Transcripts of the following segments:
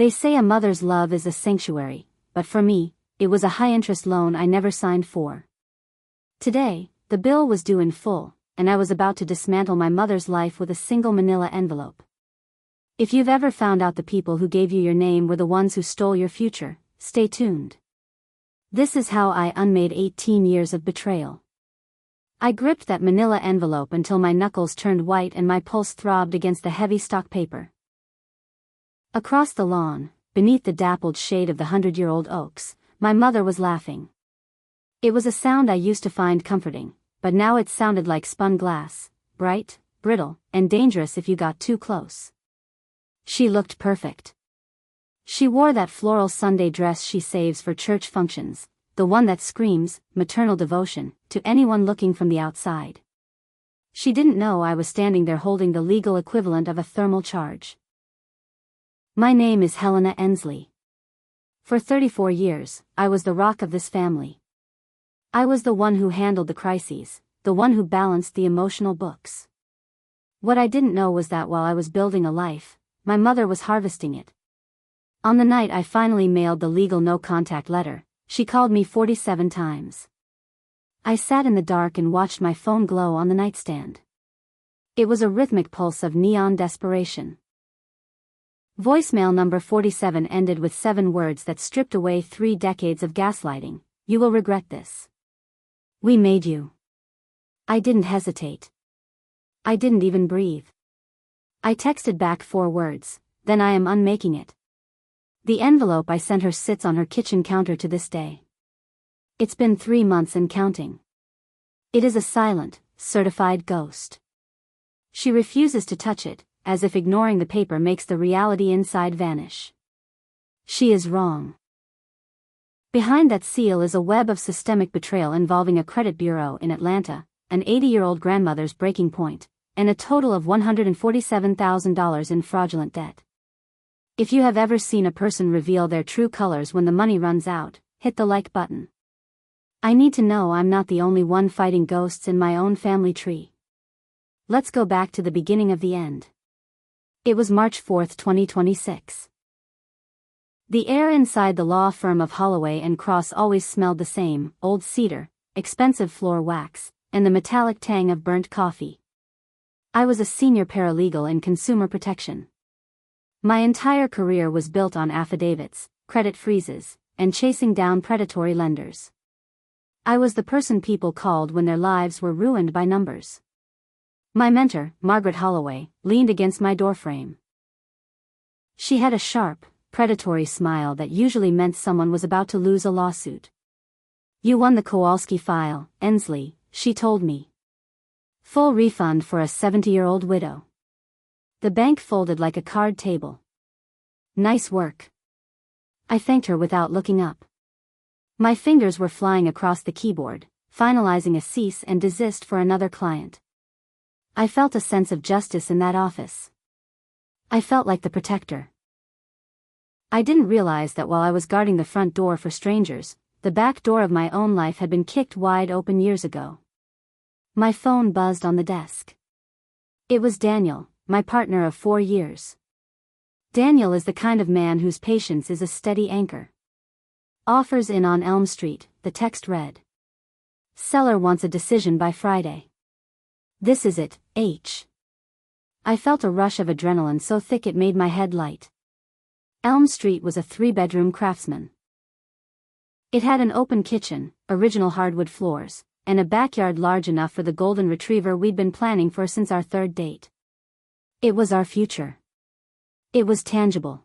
They say a mother's love is a sanctuary, but for me, it was a high-interest loan I never signed for. Today, the bill was due in full, and I was about to dismantle my mother's life with a single manila envelope. If you've ever found out the people who gave you your name were the ones who stole your future, stay tuned. This is how I unmade 18 years of betrayal. I gripped that manila envelope until my knuckles turned white and my pulse throbbed against the heavy stock paper. Across the lawn, beneath the dappled shade of the 100-year-old oaks, my mother was laughing. It was a sound I used to find comforting, but now it sounded like spun glass, bright, brittle, and dangerous if you got too close. She looked perfect. She wore that floral Sunday dress she saves for church functions, the one that screams maternal devotion to anyone looking from the outside. She didn't know I was standing there holding the legal equivalent of a thermal charge. My name is Helena Ensley. For 34 years, I was the rock of this family. I was the one who handled the crises, the one who balanced the emotional books. What I didn't know was that while I was building a life, my mother was harvesting it. On the night I finally mailed the legal no-contact letter, she called me 47 times. I sat in the dark and watched my phone glow on the nightstand. It was a rhythmic pulse of neon desperation. Voicemail number 47 ended with 7 words that stripped away 3 decades of gaslighting. You will regret this. We made you. I didn't hesitate. I didn't even breathe. I texted back 4 words, then I am unmaking it. The envelope I sent her sits on her kitchen counter to this day. It's been 3 months and counting. It is a silent, certified ghost. She refuses to touch it, as if ignoring the paper makes the reality inside vanish. She is wrong. Behind that seal is a web of systemic betrayal involving a credit bureau in Atlanta, an 80-year-old grandmother's breaking point, and a total of $147,000 in fraudulent debt. If you have ever seen a person reveal their true colors when the money runs out, hit the like button. I need to know I'm not the only one fighting ghosts in my own family tree. Let's go back to the beginning of the end. It was March 4, 2026. The air inside the law firm of Holloway and Cross always smelled the same: old cedar, expensive floor wax, and the metallic tang of burnt coffee. I was a senior paralegal in consumer protection. My entire career was built on affidavits, credit freezes, and chasing down predatory lenders. I was the person people called when their lives were ruined by numbers. My mentor, Margaret Holloway, leaned against my doorframe. She had a sharp, predatory smile that usually meant someone was about to lose a lawsuit. You won the Kowalski file, Ensley, she told me. Full refund for a 70-year-old widow. The bank folded like a card table. Nice work. I thanked her without looking up. My fingers were flying across the keyboard, finalizing a cease and desist for another client. I felt a sense of justice in that office. I felt like the protector. I didn't realize that while I was guarding the front door for strangers, the back door of my own life had been kicked wide open years ago. My phone buzzed on the desk. It was Daniel, my partner of 4 years. Daniel is the kind of man whose patience is a steady anchor. Offers in on Elm Street, the text read. Seller wants a decision by Friday. This is it, H. I felt a rush of adrenaline so thick it made my head light. Elm Street was a 3-bedroom Craftsman. It had an open kitchen, original hardwood floors, and a backyard large enough for the golden retriever we'd been planning for since our 3rd date. It was our future. It was tangible.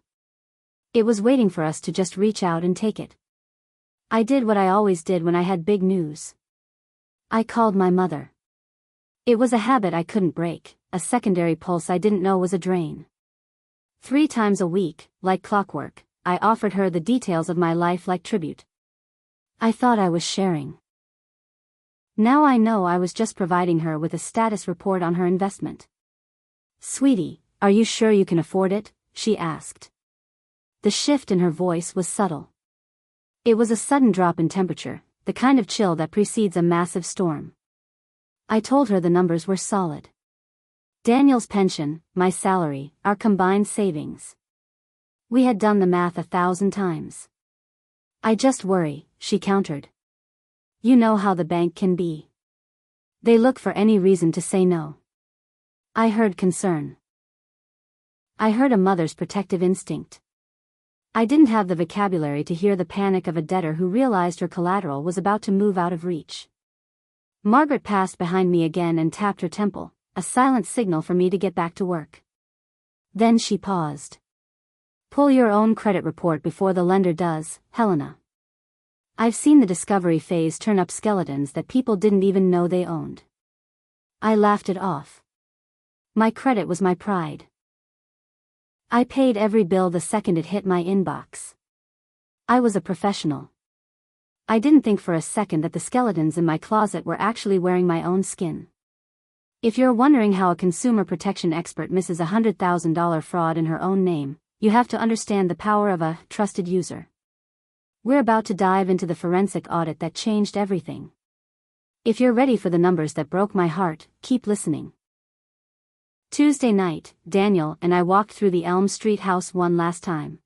It was waiting for us to just reach out and take it. I did what I always did when I had big news. I called my mother. It was a habit I couldn't break, a secondary pulse I didn't know was a drain. 3 times a week, like clockwork, I offered her the details of my life like tribute. I thought I was sharing. Now I know I was just providing her with a status report on her investment. Sweetie, are you sure you can afford it? She asked. The shift in her voice was subtle. It was a sudden drop in temperature, the kind of chill that precedes a massive storm. I told her the numbers were solid. Daniel's pension, my salary, our combined savings. We had done the math 1,000 times. I just worry, she countered. You know how the bank can be. They look for any reason to say no. I heard concern. I heard a mother's protective instinct. I didn't have the vocabulary to hear the panic of a debtor who realized her collateral was about to move out of reach. Margaret passed behind me again and tapped her temple, a silent signal for me to get back to work. Then she paused. Pull your own credit report before the lender does, Helena. I've seen the discovery phase turn up skeletons that people didn't even know they owned. I laughed it off. My credit was my pride. I paid every bill the second it hit my inbox. I was a professional. I didn't think for a second that the skeletons in my closet were actually wearing my own skin. If you're wondering how a consumer protection expert misses a $100,000 fraud in her own name, you have to understand the power of a trusted user. We're about to dive into the forensic audit that changed everything. If you're ready for the numbers that broke my heart, keep listening. Tuesday night, Daniel and I walked through the Elm Street house one last time.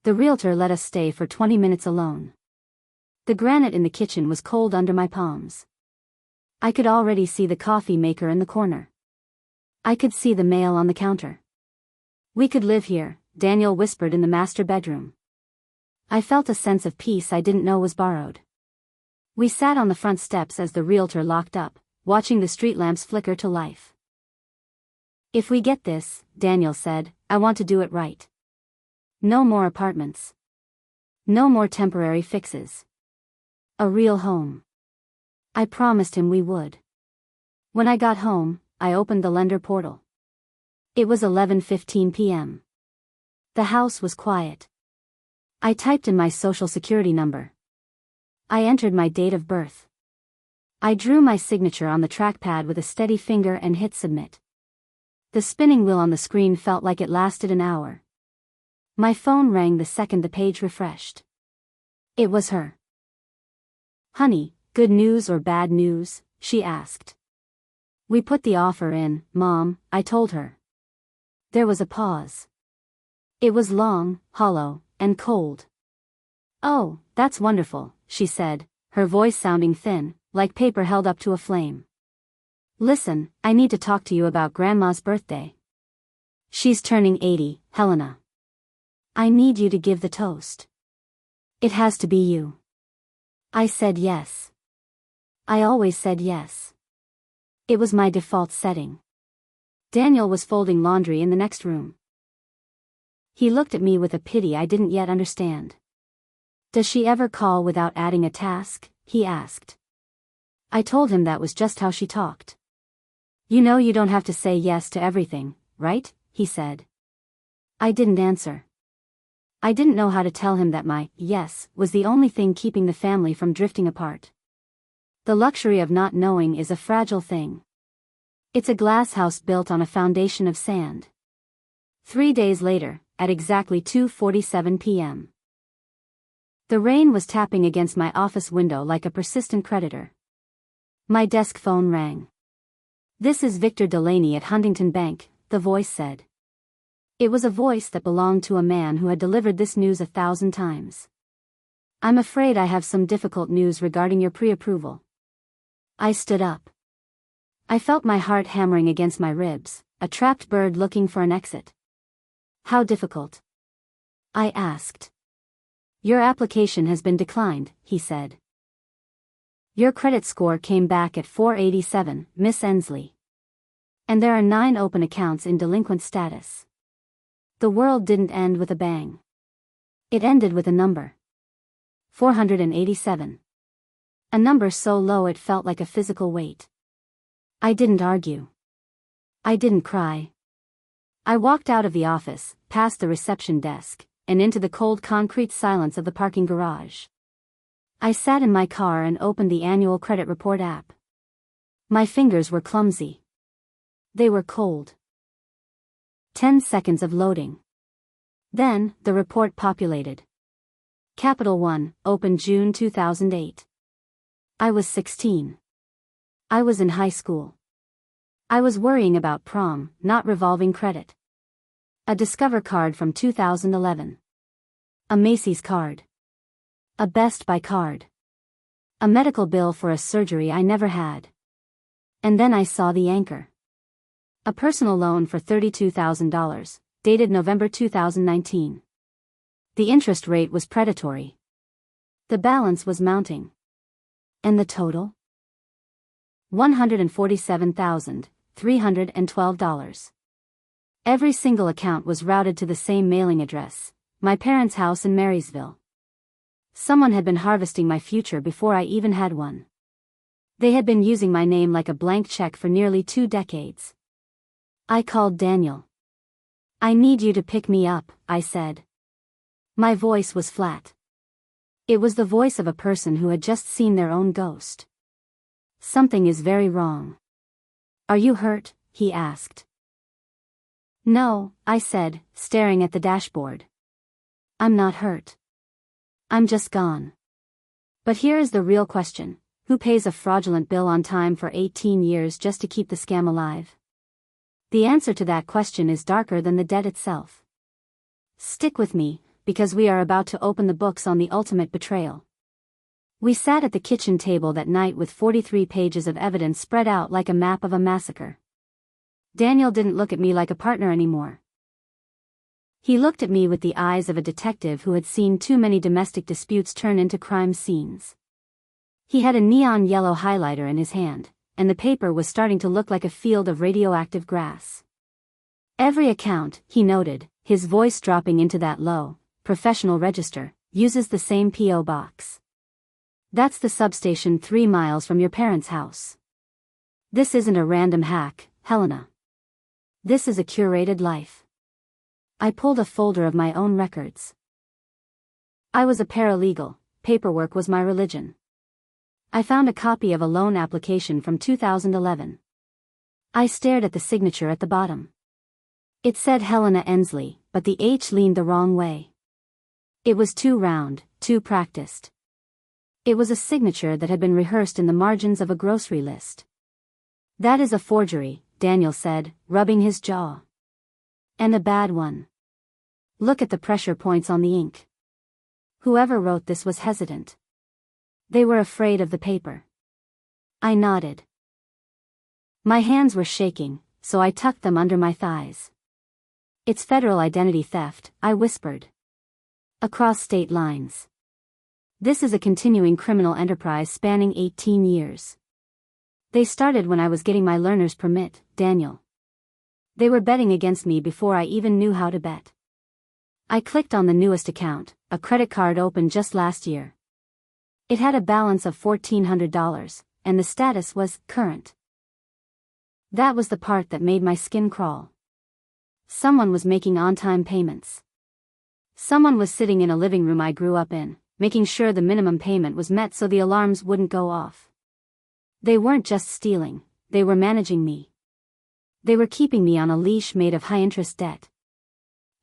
The realtor let us stay for 20 minutes alone. The granite in the kitchen was cold under my palms. I could already see the coffee maker in the corner. I could see the mail on the counter. We could live here, Daniel whispered in the master bedroom. I felt a sense of peace I didn't know was borrowed. We sat on the front steps as the realtor locked up, watching the street lamps flicker to life. If we get this, Daniel said, I want to do it right. No more apartments. No more temporary fixes. A real home. I promised him we would. When I got home, I opened the lender portal. It was 11:15 p.m. The house was quiet. I typed in my social security number. I entered my date of birth. I drew my signature on the trackpad with a steady finger and hit submit. The spinning wheel on the screen felt like it lasted an hour. My phone rang the second the page refreshed. It was her. Honey, good news or bad news? She asked. We put the offer in, Mom, I told her. There was a pause. It was long, hollow, and cold. Oh, that's wonderful, she said, her voice sounding thin, like paper held up to a flame. Listen, I need to talk to you about Grandma's birthday. She's turning 80, Helena. I need you to give the toast. It has to be you. I said yes. I always said yes. It was my default setting. Daniel was folding laundry in the next room. He looked at me with a pity I didn't yet understand. Does she ever call without adding a task? He asked. I told him that was just how she talked. You know you don't have to say yes to everything, right? He said. I didn't answer. I didn't know how to tell him that my yes was the only thing keeping the family from drifting apart. The luxury of not knowing is a fragile thing. It's a glass house built on a foundation of sand. 3 days later, at exactly 2:47 p.m. The rain was tapping against my office window like a persistent creditor. My desk phone rang. This is Victor Delaney at Huntington Bank, the voice said. It was a voice that belonged to a man who had delivered this news 1,000 times. I'm afraid I have some difficult news regarding your pre-approval. I stood up. I felt my heart hammering against my ribs, a trapped bird looking for an exit. How difficult? I asked. Your application has been declined, he said. Your credit score came back at 487, Miss Ensley. And there are 9 open accounts in delinquent status. The world didn't end with a bang. It ended with a number. 487. A number so low it felt like a physical weight. I didn't argue. I didn't cry. I walked out of the office, past the reception desk, and into the cold concrete silence of the parking garage. I sat in my car and opened the annual credit report app. My fingers were clumsy. They were cold. 10 seconds of loading. Then, the report populated. Capital One, opened June 2008. I was 16. I was in high school. I was worrying about prom, not revolving credit. A Discover card from 2011. A Macy's card. A Best Buy card. A medical bill for a surgery I never had. And then I saw the anchor. A personal loan for $32,000, dated November 2019. The interest rate was predatory. The balance was mounting. And the total? $147,312. Every single account was routed to the same mailing address, my parents' house in Marysville. Someone had been harvesting my future before I even had one. They had been using my name like a blank check for nearly 2 decades. I called Daniel. "I need you to pick me up," I said. My voice was flat. It was the voice of a person who had just seen their own ghost. "Something is very wrong." "Are you hurt?" he asked. "No," I said, staring at the dashboard. "I'm not hurt. I'm just gone." But here is the real question: who pays a fraudulent bill on time for 18 years just to keep the scam alive? The answer to that question is darker than the debt itself. Stick with me, because we are about to open the books on the ultimate betrayal. We sat at the kitchen table that night with 43 pages of evidence spread out like a map of a massacre. Daniel didn't look at me like a partner anymore. He looked at me with the eyes of a detective who had seen too many domestic disputes turn into crime scenes. He had a neon yellow highlighter in his hand, and the paper was starting to look like a field of radioactive grass. Every account, he noted, his voice dropping into that low, professional register, uses the same P.O. box. That's the substation 3 miles from your parents' house. This isn't a random hack, Helena. This is a curated life. I pulled a folder of my own records. I was a paralegal, paperwork was my religion. I found a copy of a loan application from 2011. I stared at the signature at the bottom. It said Helena Ensley, but the H leaned the wrong way. It was too round, too practiced. It was a signature that had been rehearsed in the margins of a grocery list. "That is a forgery," Daniel said, rubbing his jaw. "And a bad one. Look at the pressure points on the ink." Whoever wrote this was hesitant. They were afraid of the paper. I nodded. My hands were shaking, so I tucked them under my thighs. "It's federal identity theft," I whispered. "Across state lines. This is a continuing criminal enterprise spanning 18 years. They started when I was getting my learner's permit, Daniel. They were betting against me before I even knew how to bet." I clicked on the newest account, a credit card opened just last year. It had a balance of $1,400, and the status was current. That was the part that made my skin crawl. Someone was making on-time payments. Someone was sitting in a living room I grew up in, making sure the minimum payment was met so the alarms wouldn't go off. They weren't just stealing, they were managing me. They were keeping me on a leash made of high-interest debt.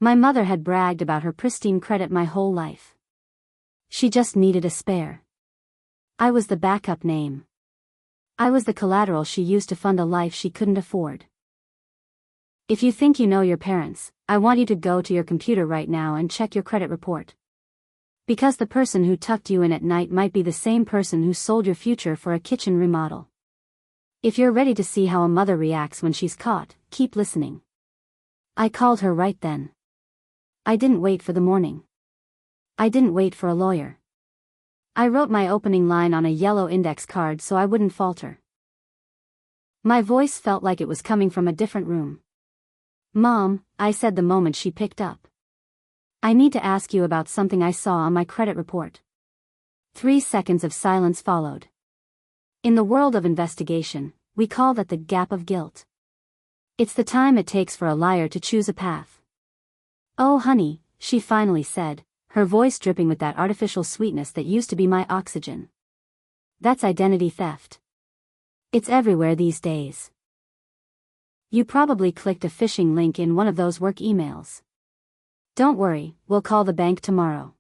My mother had bragged about her pristine credit my whole life. She just needed a spare. I was the backup name. I was the collateral she used to fund a life she couldn't afford. If you think you know your parents, I want you to go to your computer right now and check your credit report. Because the person who tucked you in at night might be the same person who sold your future for a kitchen remodel. If you're ready to see how a mother reacts when she's caught, keep listening. I called her right then. I didn't wait for the morning. I didn't wait for a lawyer. I wrote my opening line on a yellow index card so I wouldn't falter. My voice felt like it was coming from a different room. "Mom," I said the moment she picked up. "I need to ask you about something I saw on my credit report." 3 seconds of silence followed. In the world of investigation, we call that the gap of guilt. It's the time it takes for a liar to choose a path. "Oh honey," she finally said, her voice dripping with that artificial sweetness that used to be my oxygen. "That's identity theft. It's everywhere these days. You probably clicked a phishing link in one of those work emails. Don't worry, we'll call the bank tomorrow."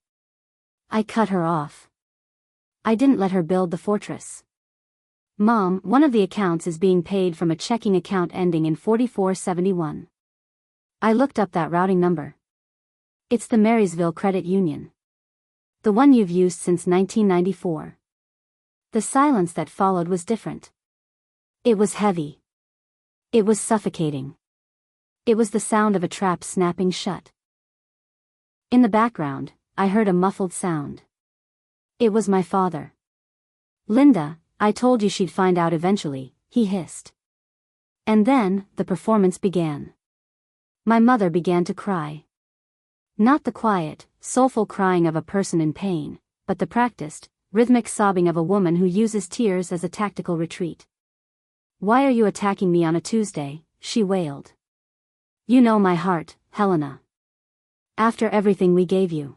I cut her off. I didn't let her build the fortress. "Mom, one of the accounts is being paid from a checking account ending in 4471. I looked up that routing number. It's the Marysville Credit Union. The one you've used since 1994. The silence that followed was different. It was heavy. It was suffocating. It was the sound of a trap snapping shut. In the background, I heard a muffled sound. It was my father. "Linda, I told you she'd find out eventually," he hissed. And then, the performance began. My mother began to cry. Not the quiet, soulful crying of a person in pain, but the practiced, rhythmic sobbing of a woman who uses tears as a tactical retreat. "Why are you attacking me on a Tuesday?" she wailed. "You know my heart, Helena. After everything we gave you.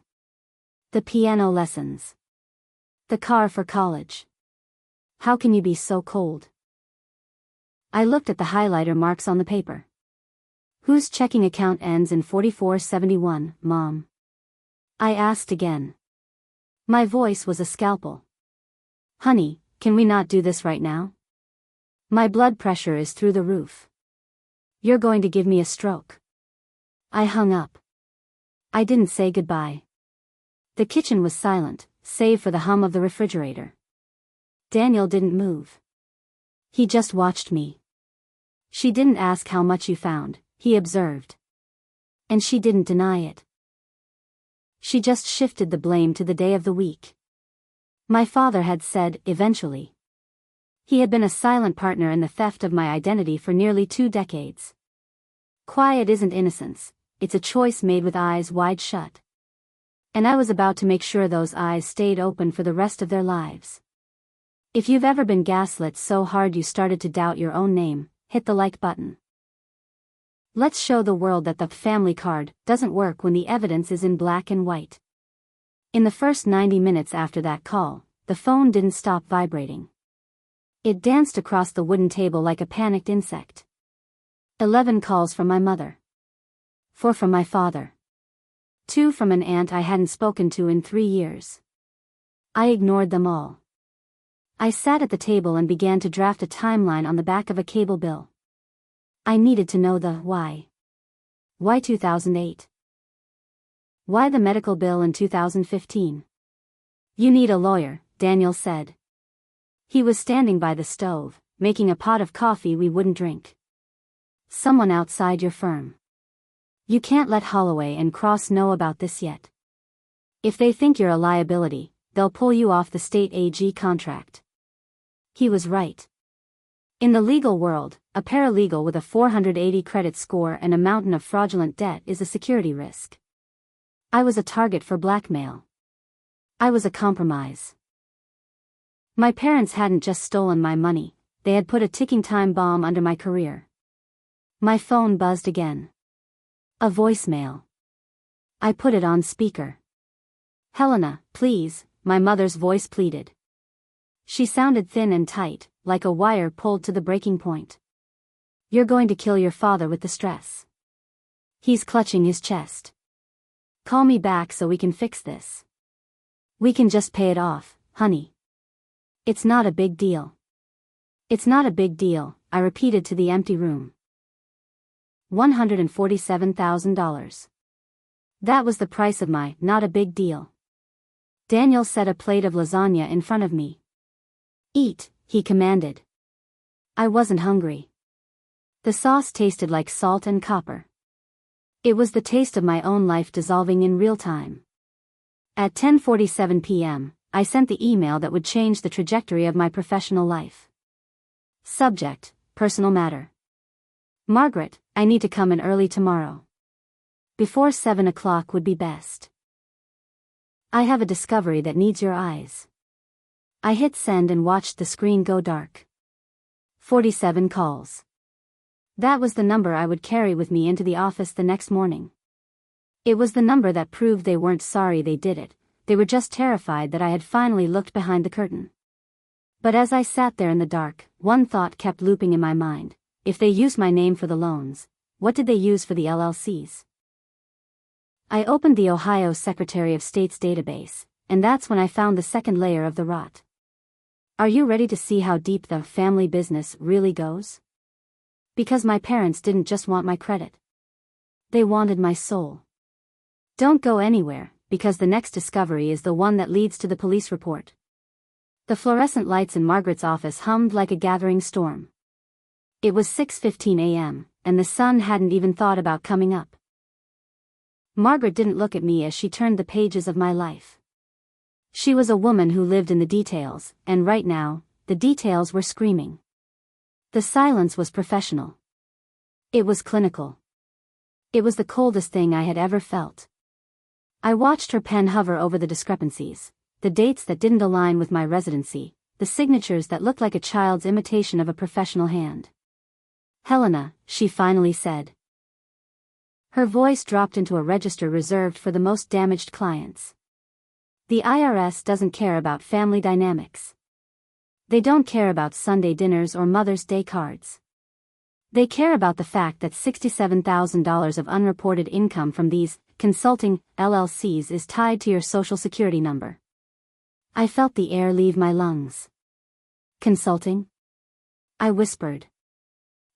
The piano lessons. The car for college. How can you be so cold?" I looked at the highlighter marks on the paper. "Whose checking account ends in 4471, Mom?" I asked again. My voice was a scalpel. "Honey, can we not do this right now? My blood pressure is through the roof. You're going to give me a stroke." I hung up. I didn't say goodbye. The kitchen was silent, save for the hum of the refrigerator. Daniel didn't move. He just watched me. "She didn't ask how much you found," he observed. And she didn't deny it. She just shifted the blame to the day of the week. My father had said, eventually. He had been a silent partner in the theft of my identity for nearly 2 decades. Quiet isn't innocence, it's a choice made with eyes wide shut. And I was about to make sure those eyes stayed open for the rest of their lives. If you've ever been gaslit so hard you started to doubt your own name, hit the like button. Let's show the world that the family card doesn't work when the evidence is in black and white. In the first 90 minutes after that call, the phone didn't stop vibrating. It danced across the wooden table like a panicked insect. 11 calls from my mother. 4 from my father. 2 from an aunt I hadn't spoken to in 3 years. I ignored them all. I sat at the table and began to draft a timeline on the back of a cable bill. I needed to know the why. Why 2008? Why the medical bill in 2015? "You need a lawyer," Daniel said. He was standing by the stove, making a pot of coffee we wouldn't drink. "Someone outside your firm. You can't let Holloway and Cross know about this yet. If they think you're a liability, they'll pull you off the state AG contract." He was right. In the legal world, a paralegal with a 480 credit score and a mountain of fraudulent debt is a security risk. I was a target for blackmail. I was a compromise. My parents hadn't just stolen my money, they had put a ticking time bomb under my career. My phone buzzed again. A voicemail. I put it on speaker. "Helena, please," my mother's voice pleaded. She sounded thin and tight, like a wire pulled to the breaking point. "You're going to kill your father with the stress. He's clutching his chest. Call me back so we can fix this. We can just pay it off, honey. It's not a big deal." "It's not a big deal," I repeated to the empty room. $147,000. That was the price of my not a big deal. Daniel set a plate of lasagna in front of me. "Eat," he commanded. I wasn't hungry. The sauce tasted like salt and copper. It was the taste of my own life dissolving in real time. At 10:47 p.m., I sent the email that would change the trajectory of my professional life. Subject: personal matter. "Margaret, I need to come in early tomorrow. Before 7 o'clock would be best. I have a discovery that needs your eyes." I hit send and watched the screen go dark. 47 calls. That was the number I would carry with me into the office the next morning. It was the number that proved they weren't sorry they did it, they were just terrified that I had finally looked behind the curtain. But as I sat there in the dark, one thought kept looping in my mind: if they used my name for the loans, what did they use for the LLCs? I opened the Ohio Secretary of State's database, and that's when I found the second layer of the rot. Are you ready to see how deep the family business really goes? Because my parents didn't just want my credit. They wanted my soul. Don't go anywhere, because the next discovery is the one that leads to the police report. The fluorescent lights in Margaret's office hummed like a gathering storm. It was 6:15 a.m., and the sun hadn't even thought about coming up. Margaret didn't look at me as she turned the pages of my life. She was a woman who lived in the details, and right now, the details were screaming. The silence was professional. It was clinical. It was the coldest thing I had ever felt. I watched her pen hover over the discrepancies, the dates that didn't align with my residency, the signatures that looked like a child's imitation of a professional hand. "Helena," she finally said. Her voice dropped into a register reserved for the most damaged clients. The IRS doesn't care about family dynamics. They don't care about Sunday dinners or Mother's Day cards. They care about the fact that $67,000 of unreported income from these consulting LLCs is tied to your Social Security number. I felt the air leave my lungs. "Consulting?" I whispered.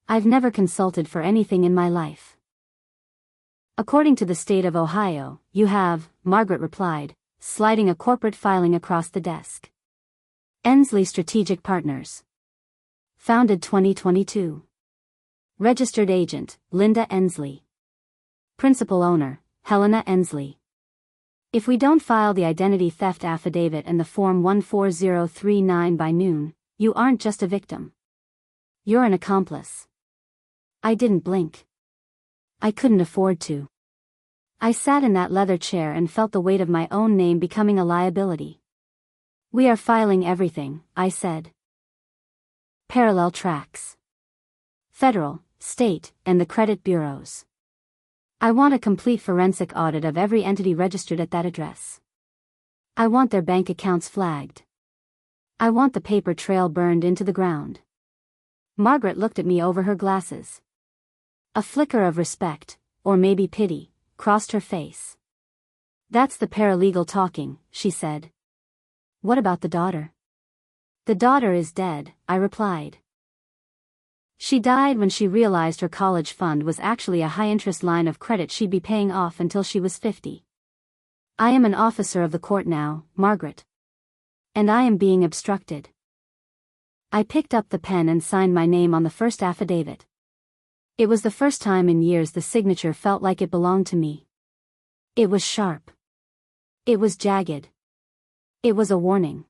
"I've never consulted for anything in my life." "According to the state of Ohio, you have," Margaret replied, sliding a corporate filing across the desk. "Ensley Strategic Partners. Founded 2022. Registered agent, Linda Ensley. Principal owner, Helena Ensley. If we don't file the identity theft affidavit and the Form 14039 by noon, you aren't just a victim. You're an accomplice." I didn't blink. I couldn't afford to. I sat in that leather chair and felt the weight of my own name becoming a liability. "We are filing everything," I said. "Parallel tracks. Federal, state, and the credit bureaus. I want a complete forensic audit of every entity registered at that address. I want their bank accounts flagged. I want the paper trail burned into the ground." Margaret looked at me over her glasses. A flicker of respect, or maybe pity, crossed her face. "That's the paralegal talking," she said. "What about the daughter?" "The daughter is dead," I replied. "She died when she realized her college fund was actually a high-interest line of credit she'd be paying off until she was 50. I am an officer of the court now, Margaret. And I am being obstructed." I picked up the pen and signed my name on the first affidavit. It was the first time in years the signature felt like it belonged to me. It was sharp. It was jagged. It was a warning.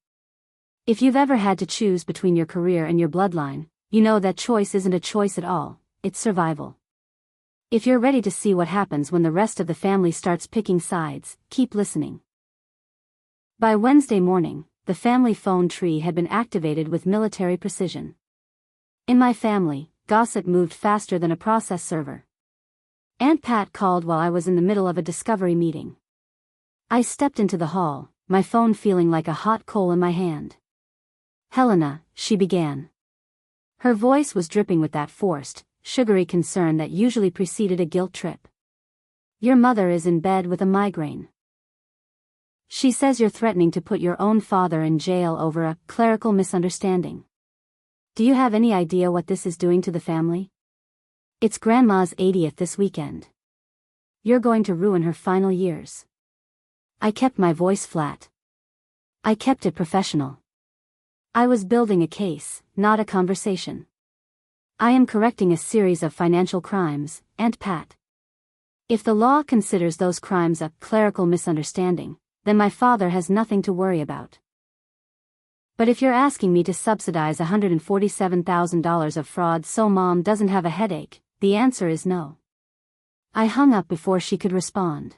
If you've ever had to choose between your career and your bloodline, you know that choice isn't a choice at all, it's survival. If you're ready to see what happens when the rest of the family starts picking sides, keep listening. By Wednesday morning, the family phone tree had been activated with military precision. In my family, gossip moved faster than a process server. Aunt Pat called while I was in the middle of a discovery meeting. I stepped into the hall, my phone feeling like a hot coal in my hand. "Helena," she began. Her voice was dripping with that forced, sugary concern that usually preceded a guilt trip. "Your mother is in bed with a migraine. She says you're threatening to put your own father in jail over a clerical misunderstanding. Do you have any idea what this is doing to the family? It's Grandma's 80th this weekend. You're going to ruin her final years." I kept my voice flat. I kept it professional. I was building a case, not a conversation. "I am correcting a series of financial crimes, Aunt Pat. If the law considers those crimes a clerical misunderstanding, then my father has nothing to worry about. But if you're asking me to subsidize $147,000 of fraud so Mom doesn't have a headache, the answer is no." I hung up before she could respond.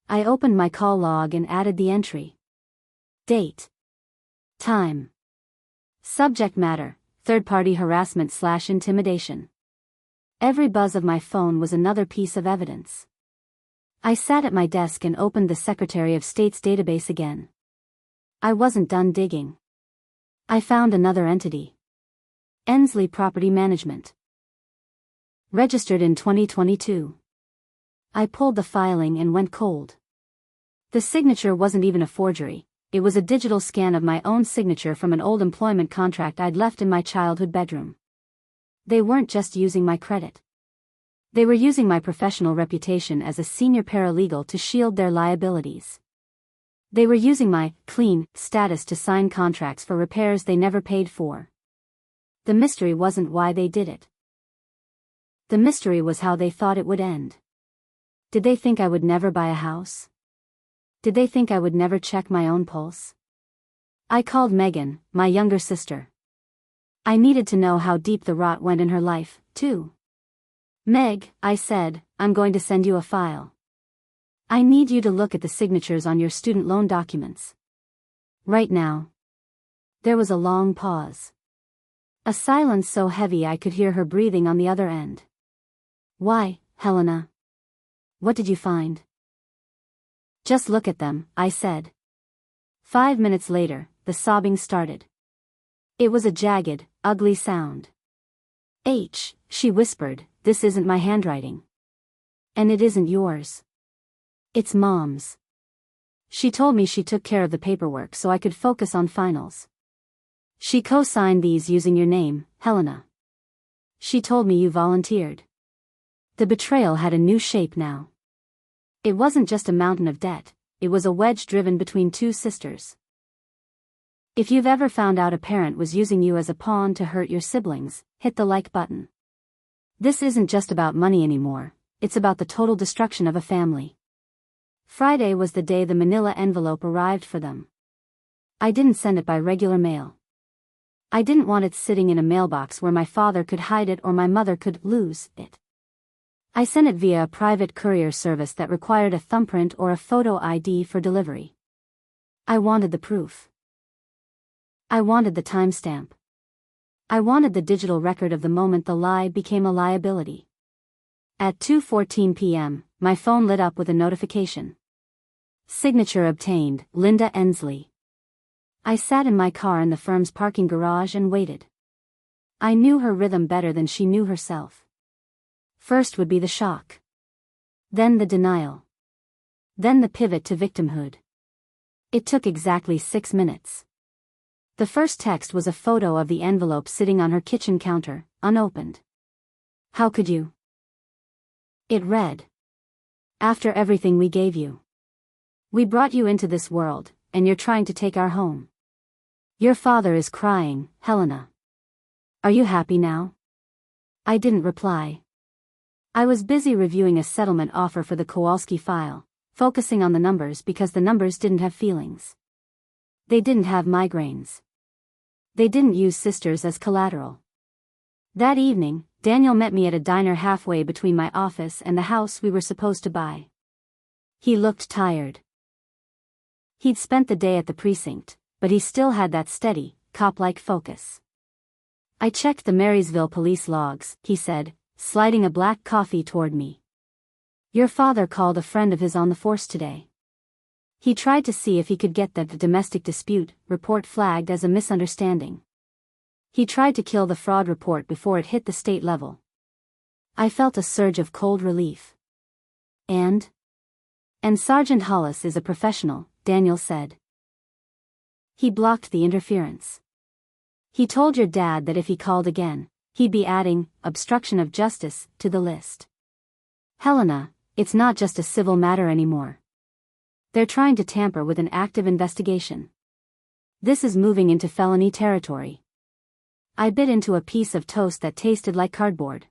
I opened my call log and added the entry. Date. Time. Subject matter, third-party harassment/intimidation. Every buzz of my phone was another piece of evidence. I sat at my desk and opened the Secretary of State's database again. I wasn't done digging. I found another entity. Ensley Property Management. Registered in 2022. I pulled the filing and went cold. The signature wasn't even a forgery, it was a digital scan of my own signature from an old employment contract I'd left in my childhood bedroom. They weren't just using my credit. They were using my professional reputation as a senior paralegal to shield their liabilities. They were using my clean status to sign contracts for repairs they never paid for. The mystery wasn't why they did it. The mystery was how they thought it would end. Did they think I would never buy a house? Did they think I would never check my own pulse? I called Megan, my younger sister. I needed to know how deep the rot went in her life, too. Meg, I said, I'm going to send you a file. I need you to look at the signatures on your student loan documents. Right now. There was a long pause. A silence so heavy I could hear her breathing on the other end. Why, Helena? What did you find? Just look at them, I said. 5 minutes later, the sobbing started. It was a jagged, ugly sound. She whispered, this isn't my handwriting. And it isn't yours. It's Mom's. She told me she took care of the paperwork so I could focus on finals. She co-signed these using your name, Helena. She told me you volunteered. The betrayal had a new shape now. It wasn't just a mountain of debt, it was a wedge driven between two sisters. If you've ever found out a parent was using you as a pawn to hurt your siblings, hit the like button. This isn't just about money anymore, it's about the total destruction of a family. Friday was the day the manila envelope arrived for them. I didn't send it by regular mail. I didn't want it sitting in a mailbox where my father could hide it or my mother could lose it. I sent it via a private courier service that required a thumbprint or a photo ID for delivery. I wanted the proof. I wanted the timestamp. I wanted the digital record of the moment the lie became a liability. At 2:14 p.m., my phone lit up with a notification. Signature obtained, Helena Ensley. I sat in my car in the firm's parking garage and waited. I knew her rhythm better than she knew herself. First would be the shock. Then the denial. Then the pivot to victimhood. It took exactly 6 minutes. The first text was a photo of the envelope sitting on her kitchen counter, unopened. How could you? It read. After everything we gave you. We brought you into this world, and you're trying to take our home. Your father is crying, Helena. Are you happy now? I didn't reply. I was busy reviewing a settlement offer for the Kowalski file, focusing on the numbers because the numbers didn't have feelings. They didn't have migraines. They didn't use sisters as collateral. That evening, Daniel met me at a diner halfway between my office and the house we were supposed to buy. He looked tired. He'd spent the day at the precinct, but he still had that steady, cop-like focus. I checked the Marysville police logs, he said, sliding a black coffee toward me. Your father called a friend of his on the force today. He tried to see if he could get that domestic dispute report flagged as a misunderstanding. He tried to kill the fraud report before it hit the state level. I felt a surge of cold relief. And Sergeant Hollis is a professional, Daniel said. He blocked the interference. He told your dad that if he called again, he'd be adding obstruction of justice to the list. Helena, it's not just a civil matter anymore. They're trying to tamper with an active investigation. This is moving into felony territory. I bit into a piece of toast that tasted like cardboard.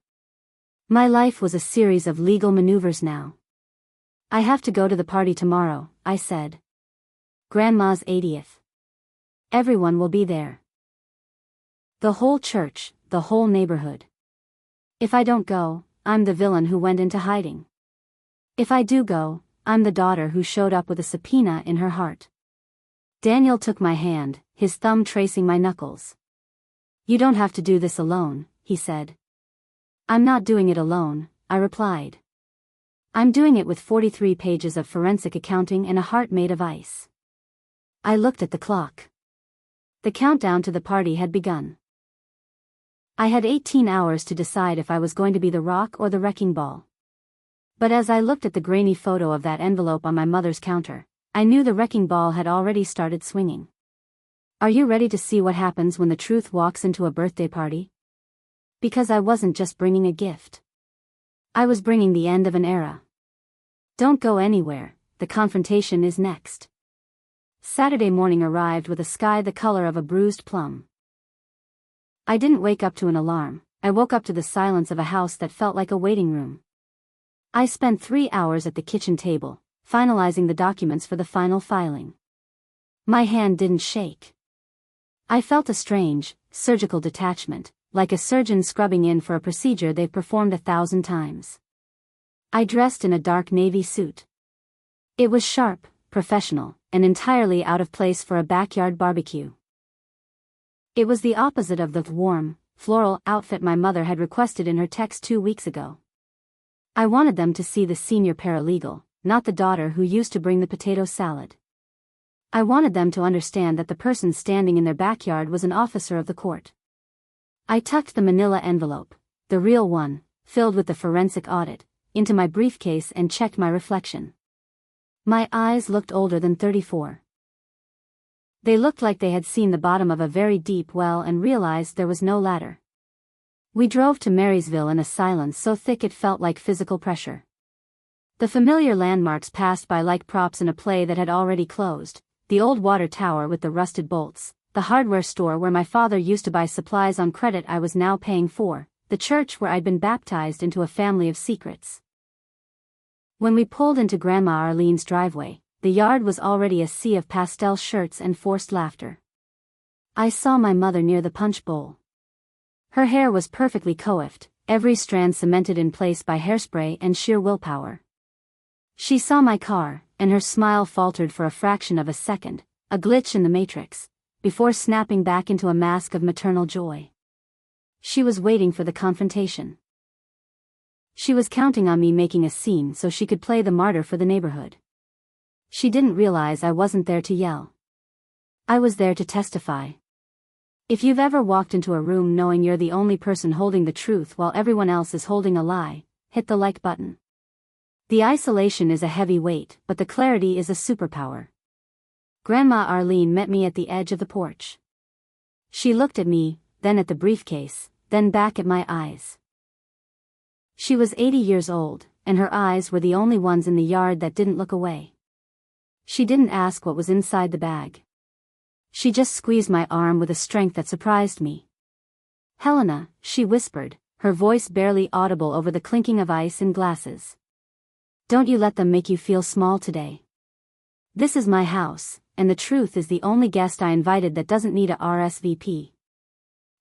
My life was a series of legal maneuvers now. I have to go to the party tomorrow, I said. Grandma's 80th. Everyone will be there. The whole church, the whole neighborhood. If I don't go, I'm the villain who went into hiding. If I do go, I'm the daughter who showed up with a subpoena in her heart. Daniel took my hand, his thumb tracing my knuckles. You don't have to do this alone, he said. I'm not doing it alone, I replied. I'm doing it with 43 pages of forensic accounting and a heart made of ice. I looked at the clock. The countdown to the party had begun. I had 18 hours to decide if I was going to be the rock or the wrecking ball. But as I looked at the grainy photo of that envelope on my mother's counter, I knew the wrecking ball had already started swinging. Are you ready to see what happens when the truth walks into a birthday party? Because I wasn't just bringing a gift. I was bringing the end of an era. Don't go anywhere, the confrontation is next. Saturday morning arrived with a sky the color of a bruised plum. I didn't wake up to an alarm, I woke up to the silence of a house that felt like a waiting room. I spent 3 hours at the kitchen table, finalizing the documents for the final filing. My hand didn't shake. I felt a strange, surgical detachment, like a surgeon scrubbing in for a procedure they've performed 1,000 times. I dressed in a dark navy suit. It was sharp, professional, and entirely out of place for a backyard barbecue. It was the opposite of the warm, floral outfit my mother had requested in her text 2 weeks ago. I wanted them to see the senior paralegal, not the daughter who used to bring the potato salad. I wanted them to understand that the person standing in their backyard was an officer of the court. I tucked the manila envelope, the real one, filled with the forensic audit, into my briefcase and checked my reflection. My eyes looked older than 34. They looked like they had seen the bottom of a very deep well and realized there was no ladder. We drove to Marysville in a silence so thick it felt like physical pressure. The familiar landmarks passed by like props in a play that had already closed, the old water tower with the rusted bolts, the hardware store where my father used to buy supplies on credit I was now paying for, the church where I'd been baptized into a family of secrets. When we pulled into Grandma Arlene's driveway, the yard was already a sea of pastel shirts and forced laughter. I saw my mother near the punch bowl. Her hair was perfectly coiffed, every strand cemented in place by hairspray and sheer willpower. She saw my car, and her smile faltered for a fraction of a second, a glitch in the matrix, before snapping back into a mask of maternal joy. She was waiting for the confrontation. She was counting on me making a scene so she could play the martyr for the neighborhood. She didn't realize I wasn't there to yell. I was there to testify. If you've ever walked into a room knowing you're the only person holding the truth while everyone else is holding a lie, hit the like button. The isolation is a heavy weight, but the clarity is a superpower. Grandma Arlene met me at the edge of the porch. She looked at me, then at the briefcase, then back at my eyes. She was 80 years old, and her eyes were the only ones in the yard that didn't look away. She didn't ask what was inside the bag. She just squeezed my arm with a strength that surprised me. "Helena," she whispered, her voice barely audible over the clinking of ice in glasses. "Don't you let them make you feel small today. This is my house, and the truth is the only guest I invited that doesn't need a RSVP."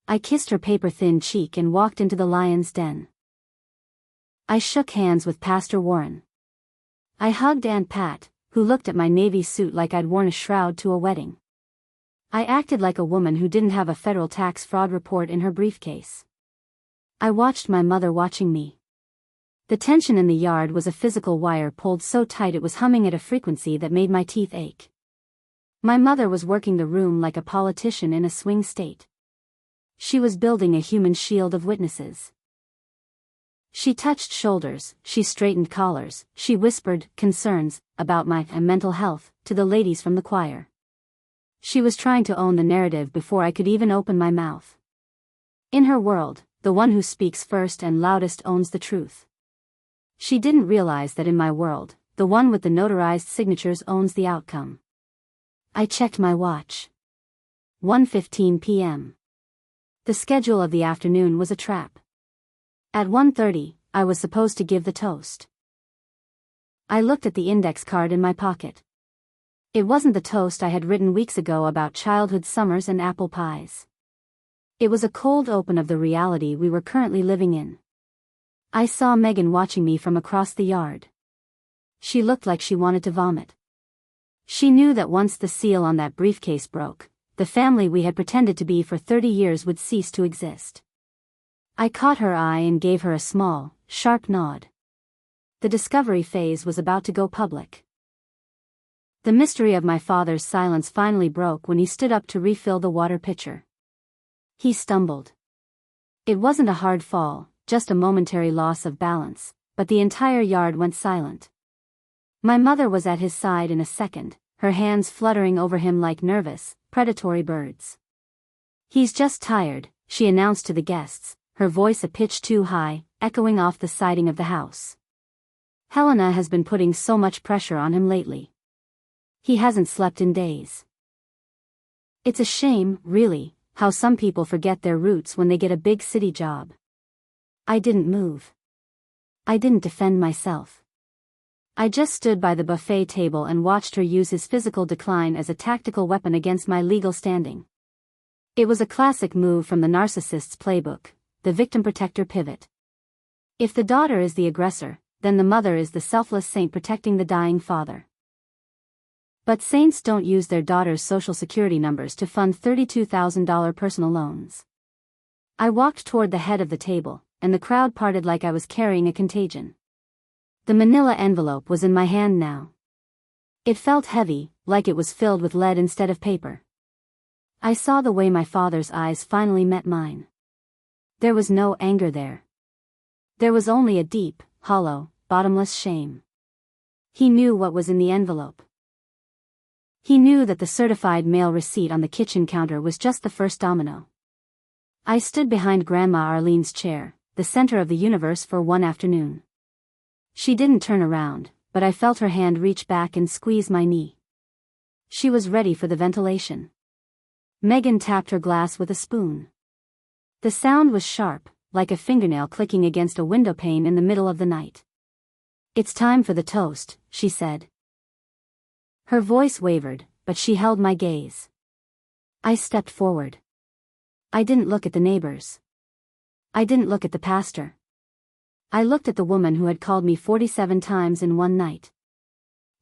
I kissed her paper-thin cheek and walked into the lion's den. I shook hands with Pastor Warren. I hugged Aunt Pat, who looked at my navy suit like I'd worn a shroud to a wedding. I acted like a woman who didn't have a federal tax fraud report in her briefcase. I watched my mother watching me. The tension in the yard was a physical wire pulled so tight it was humming at a frequency that made my teeth ache. My mother was working the room like a politician in a swing state. She was building a human shield of witnesses. She touched shoulders, she straightened collars, she whispered concerns about my mental health to the ladies from the choir. She was trying to own the narrative before I could even open my mouth. In her world, the one who speaks first and loudest owns the truth. She didn't realize that in my world, the one with the notarized signatures owns the outcome. I checked my watch. 1:15 p.m. The schedule of the afternoon was a trap. At 1:30, I was supposed to give the toast. I looked at the index card in my pocket. It wasn't the toast I had written weeks ago about childhood summers and apple pies. It was a cold open of the reality we were currently living in. I saw Megan watching me from across the yard. She looked like she wanted to vomit. She knew that once the seal on that briefcase broke, the family we had pretended to be for 30 years would cease to exist. I caught her eye and gave her a small, sharp nod. The discovery phase was about to go public. The mystery of my father's silence finally broke when he stood up to refill the water pitcher. He stumbled. It wasn't a hard fall, just a momentary loss of balance, but the entire yard went silent. My mother was at his side in a second, her hands fluttering over him like nervous, predatory birds. "He's just tired," she announced to the guests, her voice a pitch too high, echoing off the siding of the house. Helena has been putting so much pressure on him lately. He hasn't slept in days. It's a shame, really, how some people forget their roots when they get a big city job. I didn't move. I didn't defend myself. I just stood by the buffet table and watched her use his physical decline as a tactical weapon against my legal standing. It was a classic move from the narcissist's playbook, the victim protector pivot. If the daughter is the aggressor, then the mother is the selfless saint protecting the dying father. But saints don't use their daughters' social security numbers to fund $32,000 personal loans. I walked toward the head of the table, and the crowd parted like I was carrying a contagion. The manila envelope was in my hand now. It felt heavy, like it was filled with lead instead of paper. I saw the way my father's eyes finally met mine. There was no anger there. There was only a deep, hollow, bottomless shame. He knew what was in the envelope. He knew that the certified mail receipt on the kitchen counter was just the first domino. I stood behind Grandma Arlene's chair, the center of the universe for one afternoon. She didn't turn around, but I felt her hand reach back and squeeze my knee. She was ready for the ventilation. Megan tapped her glass with a spoon. The sound was sharp, like a fingernail clicking against a window pane in the middle of the night. "It's time for the toast," she said. Her voice wavered, but she held my gaze. I stepped forward. I didn't look at the neighbors. I didn't look at the pastor. I looked at the woman who had called me 47 times in one night.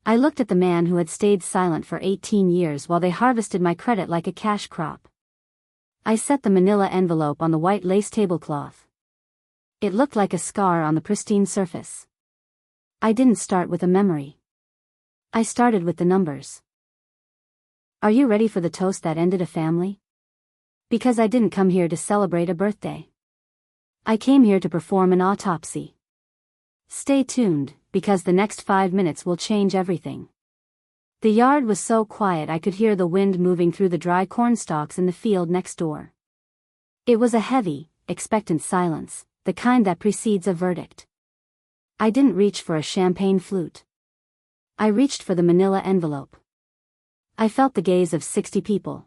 I looked at the man who had stayed silent for 18 years while they harvested my credit like a cash crop. I set the manila envelope on the white lace tablecloth. It looked like a scar on the pristine surface. I didn't start with a memory. I started with the numbers. Are you ready for the toast that ended a family? Because I didn't come here to celebrate a birthday. I came here to perform an autopsy. Stay tuned, because the next 5 minutes will change everything. The yard was so quiet I could hear the wind moving through the dry corn stalks in the field next door. It was a heavy, expectant silence, the kind that precedes a verdict. I didn't reach for a champagne flute. I reached for the manila envelope. I felt the gaze of 60 people.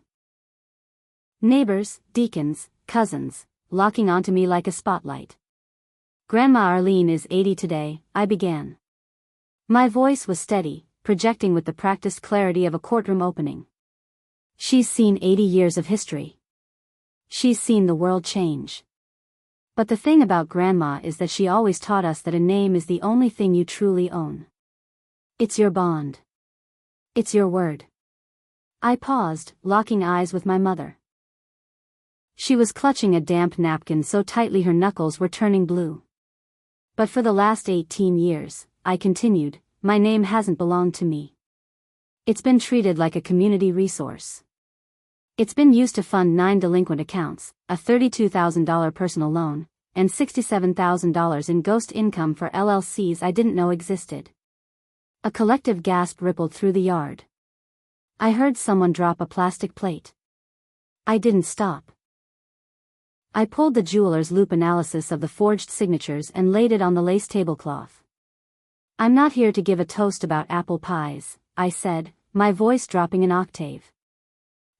Neighbors, deacons, cousins, locking onto me like a spotlight. Grandma Arlene is 80 today, I began. My voice was steady, projecting with the practiced clarity of a courtroom opening. She's seen 80 years of history. She's seen the world change. But the thing about Grandma is that she always taught us that a name is the only thing you truly own. It's your bond. It's your word. I paused, locking eyes with my mother. She was clutching a damp napkin so tightly her knuckles were turning blue. But for the last 18 years, I continued, my name hasn't belonged to me. It's been treated like a community resource. It's been used to fund 9 delinquent accounts, a $32,000 personal loan, and $67,000 in ghost income for LLCs I didn't know existed. A collective gasp rippled through the yard. I heard someone drop a plastic plate. I didn't stop. I pulled the jeweler's loop analysis of the forged signatures and laid it on the lace tablecloth. I'm not here to give a toast about apple pies, I said, my voice dropping an octave.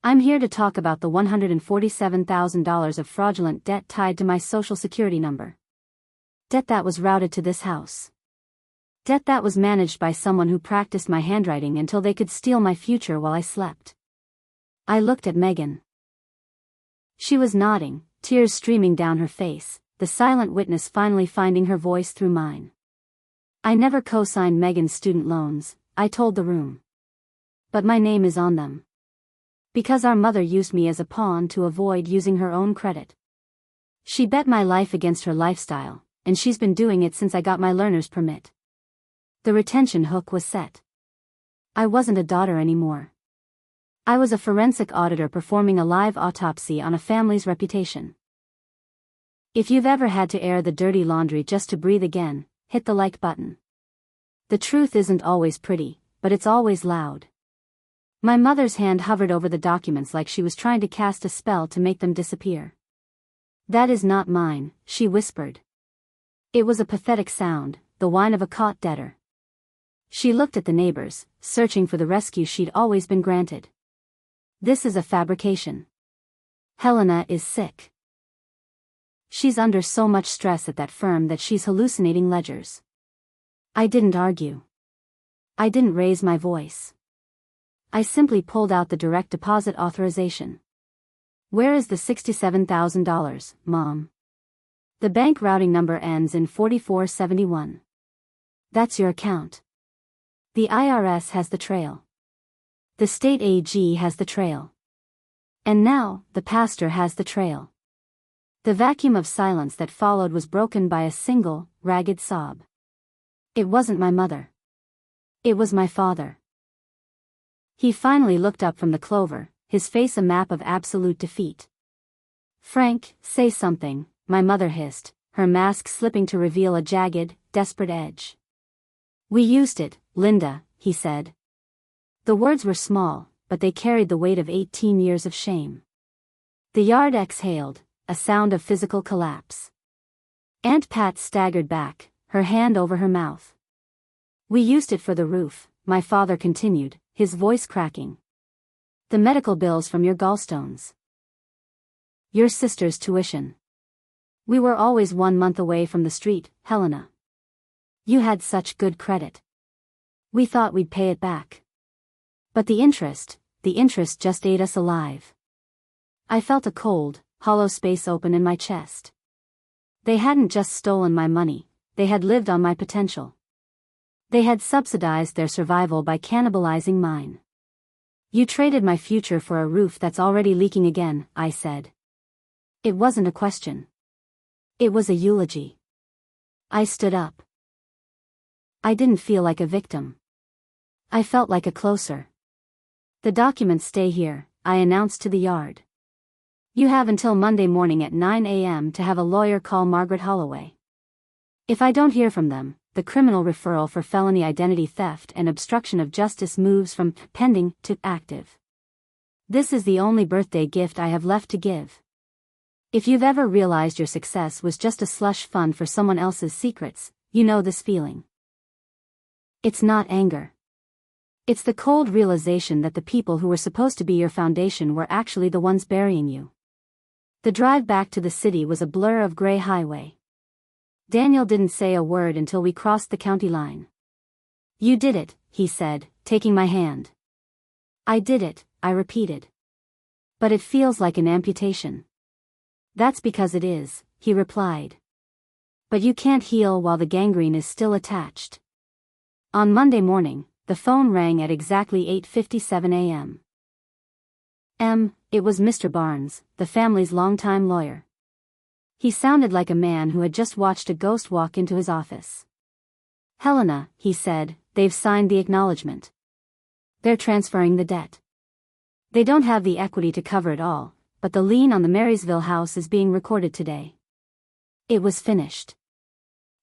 I'm here to talk about the $147,000 of fraudulent debt tied to my social security number. Debt that was routed to this house. Debt that was managed by someone who practiced my handwriting until they could steal my future while I slept. I looked at Megan. She was nodding, tears streaming down her face, the silent witness finally finding her voice through mine. I never co-signed Megan's student loans, I told the room. But my name is on them. Because our mother used me as a pawn to avoid using her own credit. She bet my life against her lifestyle, and she's been doing it since I got my learner's permit. The retention hook was set. I wasn't a daughter anymore. I was a forensic auditor performing a live autopsy on a family's reputation. If you've ever had to air the dirty laundry just to breathe again, hit the like button. The truth isn't always pretty, but it's always loud. My mother's hand hovered over the documents like she was trying to cast a spell to make them disappear. That is not mine, she whispered. It was a pathetic sound, the whine of a caught debtor. She looked at the neighbors, searching for the rescue she'd always been granted. This is a fabrication. Helena is sick. She's under so much stress at that firm that she's hallucinating ledgers. I didn't argue. I didn't raise my voice. I simply pulled out the direct deposit authorization. Where is the $67,000, Mom? The bank routing number ends in 4471. That's your account. The IRS has the trail. The state AG has the trail. And now, the pastor has the trail. The vacuum of silence that followed was broken by a single, ragged sob. It wasn't my mother. It was my father. He finally looked up from the clover, his face a map of absolute defeat. "Frank, say something," my mother hissed, her mask slipping to reveal a jagged, desperate edge. "We used it, Linda," he said. The words were small, but they carried the weight of 18 years of shame. The yard exhaled, a sound of physical collapse. Aunt Pat staggered back, her hand over her mouth. "We used it for the roof," my father continued, his voice cracking. "The medical bills from your gallstones. Your sister's tuition. We were always 1 month away from the street, Helena. You had such good credit. We thought we'd pay it back. But the interest just ate us alive." I felt a cold, hollow space open in my chest. They hadn't just stolen my money, they had lived on my potential. They had subsidized their survival by cannibalizing mine. "You traded my future for a roof that's already leaking again," I said. It wasn't a question. It was a eulogy. I stood up. I didn't feel like a victim. I felt like a closer. "The documents stay here," I announced to the yard. "You have until Monday morning at 9 a.m. to have a lawyer call Margaret Holloway. If I don't hear from them, the criminal referral for felony identity theft and obstruction of justice moves from pending to active. This is the only birthday gift I have left to give. If you've ever realized your success was just a slush fund for someone else's secrets, you know this feeling. It's not anger. It's the cold realization that the people who were supposed to be your foundation were actually the ones burying you." The drive back to the city was a blur of gray highway. Daniel didn't say a word until we crossed the county line. "You did it," he said, taking my hand. "I did it," I repeated. "But it feels like an amputation." "That's because it is," he replied. "But you can't heal while the gangrene is still attached." On Monday morning, the phone rang at exactly 8:57 a.m. It was Mr. Barnes, the family's longtime lawyer. He sounded like a man who had just watched a ghost walk into his office. "Helena," he said, "they've signed the acknowledgement. They're transferring the debt. They don't have the equity to cover it all, but the lien on the Marysville house is being recorded today." It was finished.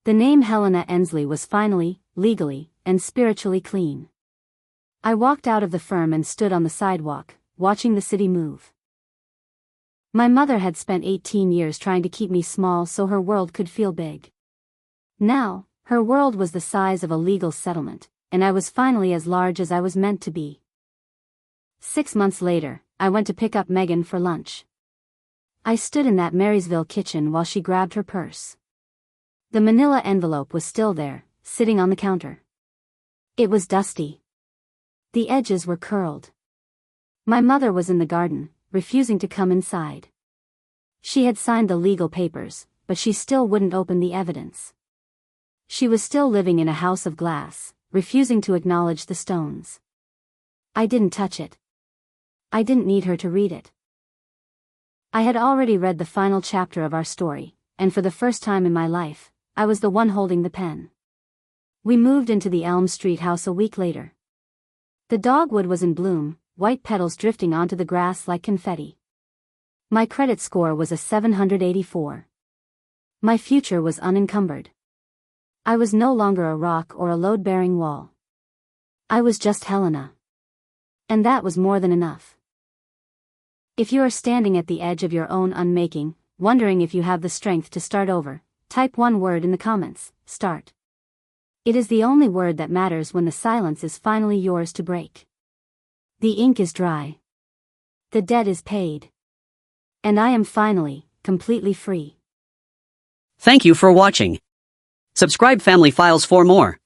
The name Helena Ensley was finally, legally, and spiritually clean. I walked out of the firm and stood on the sidewalk, watching the city move. My mother had spent 18 years trying to keep me small so her world could feel big. Now, her world was the size of a legal settlement, and I was finally as large as I was meant to be. 6 months later, I went to pick up Megan for lunch. I stood in that Marysville kitchen while she grabbed her purse. The manila envelope was still there, sitting on the counter. It was dusty. The edges were curled. My mother was in the garden, refusing to come inside. She had signed the legal papers, but she still wouldn't open the evidence. She was still living in a house of glass, refusing to acknowledge the stones. I didn't touch it. I didn't need her to read it. I had already read the final chapter of our story, and for the first time in my life, I was the one holding the pen. We moved into the Elm Street house a week later. The dogwood was in bloom, white petals drifting onto the grass like confetti. My credit score was a 784. My future was unencumbered. I was no longer a rock or a load-bearing wall. I was just Helena. And that was more than enough. If you are standing at the edge of your own unmaking, wondering if you have the strength to start over, Type one word in the comments. Start. It is the only word that matters when the silence is finally yours to break. The ink is dry. The debt is paid. And I am finally, completely free. Thank you for watching. Subscribe Family Files for more.